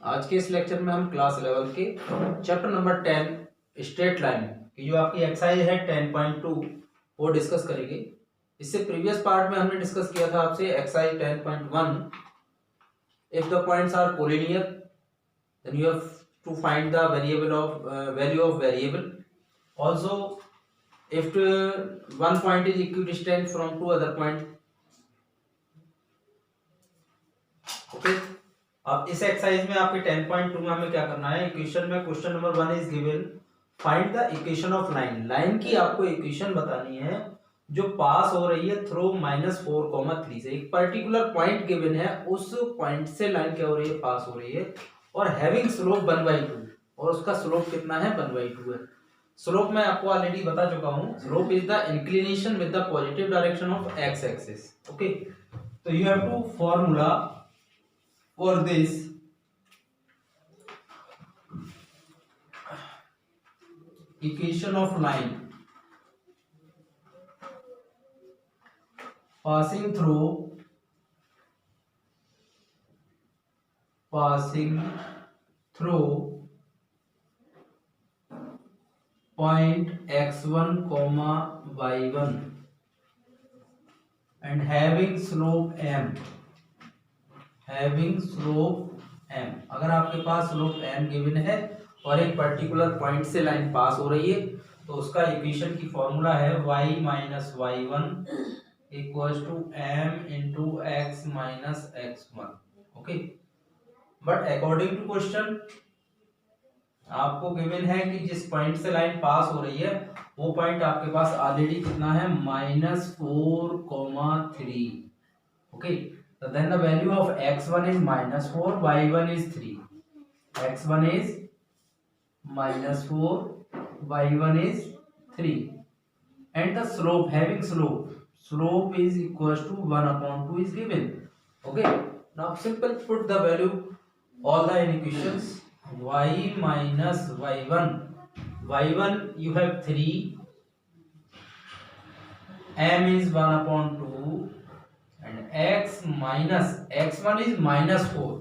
आज के इस लेक्चर में हम क्लास 11 के चैप्टर नंबर 10 स्ट्रेट लाइन की जो आपकी एक्सरसाइज है 10.2 वो डिस्कस करेंगे। इससे प्रीवियस पार्ट में हमने डिस्कस किया था आपसे exercise 10.1। If the points are collinear then you have to find the variable of value of variable. Also if one point is equidistant from two other point. Okay, अब इस exercise में आपके 10.2 में हमें क्या करना है, इक्वेशन में question number 1 is given find the equation of line. Line की आपको इक्वेशन बतानी है जो पास हो रही है थ्रू -4,3 से। एक पर्टिकुलर पॉइंट गिवन है, उस पॉइंट से लाइन क्या हो रही है, पास हो रही है और हैविंग स्लोप 1/2 और उसका स्लोप कितना है, 1/2 है। स्लोप मैं आपको ऑलरेडी बता चुका हूं, slope is the inclination with the positive direction of X axis. Okay, तो you have to formula for this equation of line passing through point x1 comma y1 and having slope m। अगर आपके पास slope m given है और एक particular point से line पास हो रही है तो उसका इक्वेशन की फॉर्मूला है y minus y1 equals to m into x minus x1। Okay, but according to question आपको गिवन है कि जिस पॉइंट से लाइन पास हो रही है वो पॉइंट आपके पास ऑलरेडी कितना है, -4,3। Okay, so then the value of x1 is -4, y1 is 3. x1 is -4, y1 is 3, and the slope, having slope is equals to 1/2 is given. Okay, now simple put the value all the in equations. Y minus y1 you have 3, m is 1/2 and x minus x1 is -4।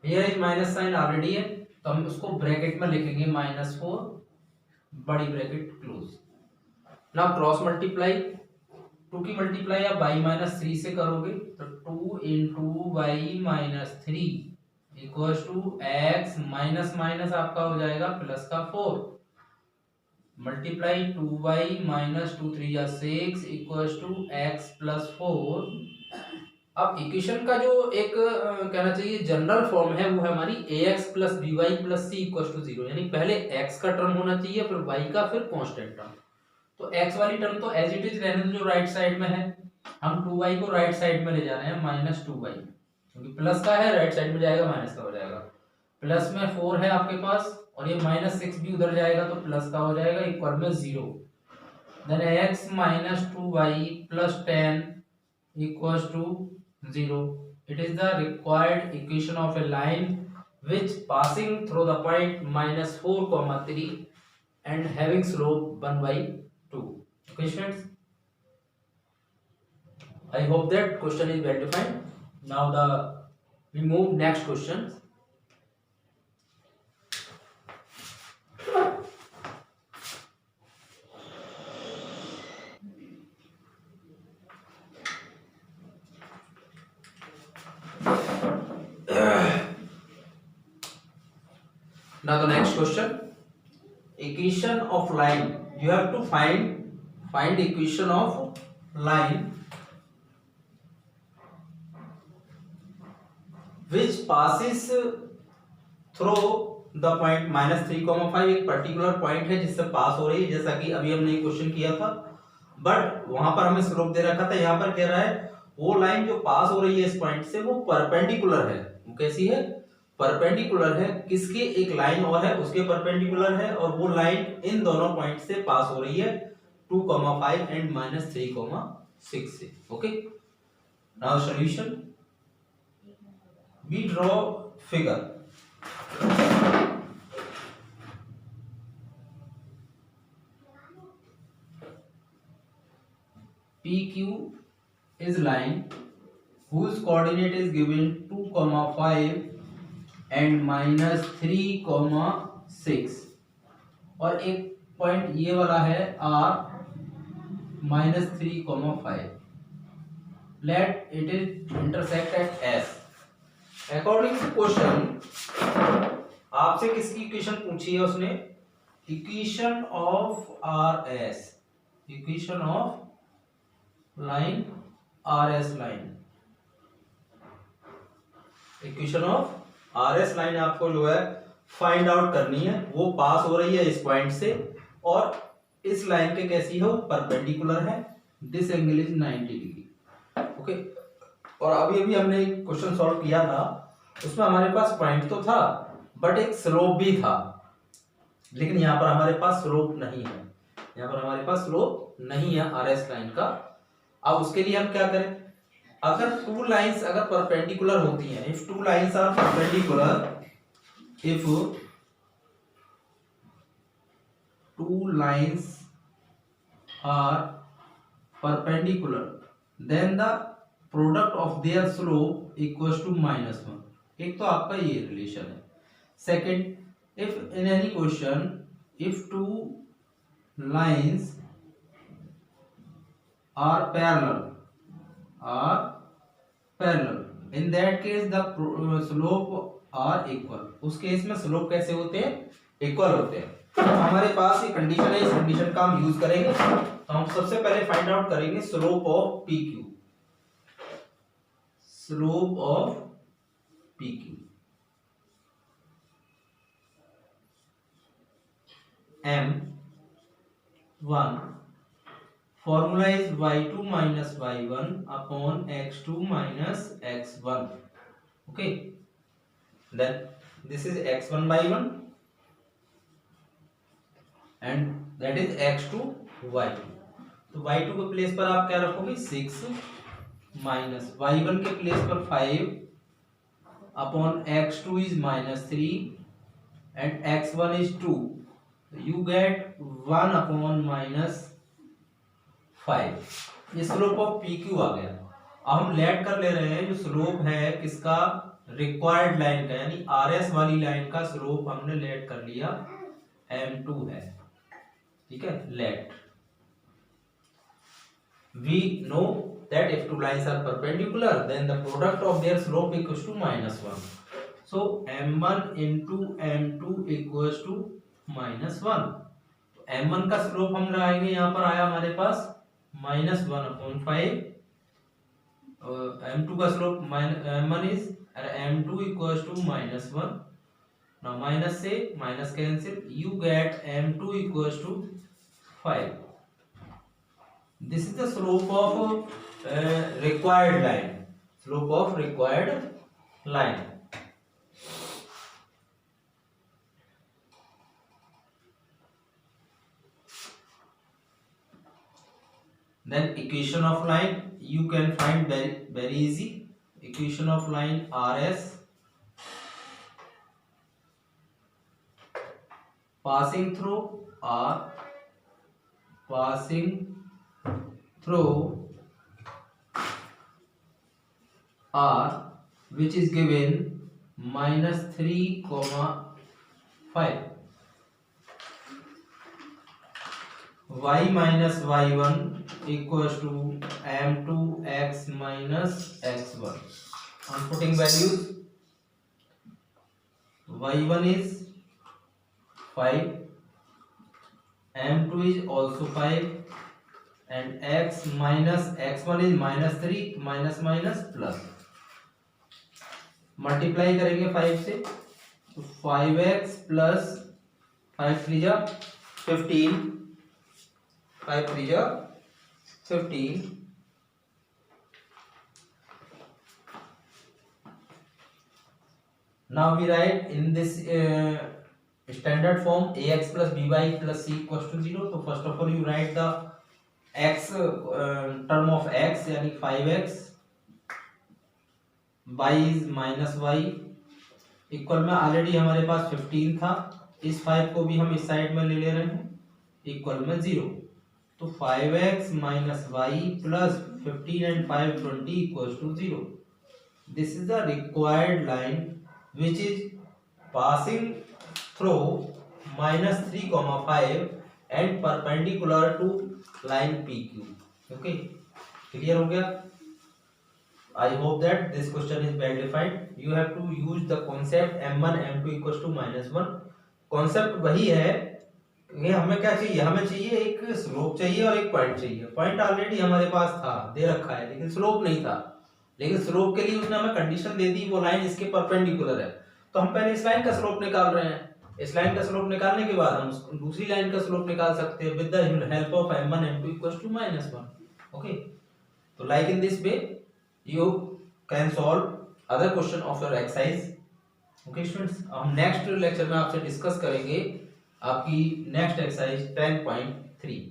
here is minus sign already है तो हम उसको bracket में लिखेंगे -4 बड़ी bracket close. Now cross multiply, 2 की multiply आप y-3 से करोगे तो 2 into y minus 3 equals to x minus minus आपका हो जाएगा प्लस का 4 मल्टीप्लाई 2y माइनस 2 3 या 6 इक्वल्स टू x प्लस 4। अब इक्वेशन का जो एक कहना चाहिए जनरल फॉर्म है वो है हमारी ax plus by plus c equals to 0, यानी पहले x का टर्म होना चाहिए फिर y का फिर कांस्टेंट टर्म। तो x वाली टर्म तो एज इट इज रहने दो जो राइट साइड में है, हम 2y को राइट साइड में ले जाना है -2y क्योंकि प्लस का है राइट साइड में जाएगा माइनस का हो जाएगा। प्लस में 4 है आपके पास और ये -6 भी उधर जाएगा तो प्लस का हो जाएगा इक्वल में 0। Then x -2y plus 10 equals to 0. It is the required equation of a line which passing through the point -4,3 and having slope 1/2. Okay students, I hope that question is well defined. Now we move next questions. Now the next question, equation of line. You have to find equation of line which passes through the point -3,5। एक particular point है जिससे पास हो रही है, जैसा कि अभी हमने क्वेश्चन किया था बट वहां पर हमें स्लोप दे रखा था। यहाँ पर कह रहा है वो लाइन जो पास हो रही है इस पॉइंट से वो परपेंडिकुलर है। वो कैसी है, परपेंडिकुलर है किसके, एक लाइन और है उसके परपेंडिकुलर है और वो लाइन इन दोनों पॉइंट से पास हो रही है 2,5 एंड -3,6 से। Okay, now solution, we draw figure. PQ is line whose coordinate is given 2, 5 and -3,6 और एक पॉइंट ये वाला है R -3,5. Let it is intersect at S. According to question आपसे किसकी इक्वेशन पूछी है उसने? Equation of RS, equation of line RS line, equation of RS line आपको जो है फाइंड आउट करनी है. वो पास हो रही है इस पॉइंट से और इस लाइन के कैसी है? वो परपेंडिकुलर है. This angle is 90 degree. Okay. और अभी अभी हमने एक क्वेश्चन सॉल्व किया था, उसमें हमारे पास पॉइंट तो था बट एक स्लोप भी था, लेकिन यहाँ पर हमारे पास स्लोप नहीं है. यहाँ पर हमारे पास स्लोप नहीं है RS लाइन का. अब उसके लिए हम क्या करें? अगर टू लाइंस अगर परपेंडिकुलर होती हैं, if two lines are perpendicular, if two lines are perpendicular, then the product of their slope equals to -1. एक तो आपका ये रिलेशन है. Second, if in any question if two lines are parallel, in that case the slope are equal. उस case में slope कैसे होते हैं? इक्वल होते हैं. तो हमारे पास ये कंडीशन है, इस कंडीशन का हम यूज करेंगे. तो हम सबसे पहले फाइंड आउट करेंगे slope of PQ. Slope of PQ M1 formula is y2 minus y1 upon x2 minus x1. Okay, then this is x1 by 1 and that is x2 y2. तो y2 के place पर आप क्या रखोगे? 6 minus y1 के place पर 5 upon x2 is -3 and x1 is 2. You get 1 upon -5. ये slope of PQ आ गया. अब हम लेट कर ले रहे हैं जो स्लोप है किसका? रिक्वायर्ड लाइन का, यानी RS वाली लाइन का स्लोप हमने लेट कर लिया M2 है. ठीक है, late. We know that if two lines are perpendicular, then the product of their slope equals to -1. So M1 into M2 equals to -1. तो M1 का स्लोप हम लगाएंगे, यहाँ पर आया हमारे पास -1/5. M2 का slope M1 is M2 equals to -1. Now minus से minus cancel, you get M2 equals to 5. This is the slope of required line. Slope of required line. Then equation of line you can find very easy. Equation of line RS passing through R passing through R which is given -3,5. Y minus y1 equals to M2x minus x1. I'm putting values. Y1 is 5, M2 is also 5, and x minus x1 is -3, minus minus plus. Multiply करेंगे 5 से, तो 5x plus 5 3 जा 15, 5 3 जा 15. Now we write in this standard form ax plus by plus c equals to 0. तो first of all you write the x term of x यानी 5x, y is -y equal में already हमारे पास 15 था, इस 5 को भी हम इस साइड में ले रहे हैं, इक्वल में 0. तो 5x minus y plus 15 and 5 20 equals to 0. This is the required line which is passing through -3,5 and perpendicular to line PQ. Okay, clear हो गया? I hope that this question is well defined. You have to use the concept m1 m2 equals to -1. Concept वही है, ये हमें क्या चाहिए, हमें चाहिए एक स्लोप चाहिए और एक पॉइंट चाहिए। पॉइंट ऑलरेडी हमारे पास था, दे रखा है, लेकिन स्लोप नहीं था। लेकिन स्लोप के लिए उसने हमें कंडीशन दे दी, वो लाइन इसके परपेंडिकुलर है, तो हम पहले इस लाइन का स्लोप निकाल रहे हैं। इस लाइन का स्लोप निकालने के बाद हम दूसरी लाइन का स्लोप निकाल सकते हैं with the help of m1 m2 equals to -1। Okay, तो like in this way you can solve other question of your exercise. Okay students, हम नेक्स्ट लेक्चर में आपसे डिस्कस करेंगे आपकी नेक्स्ट एक्सरसाइज 10.3।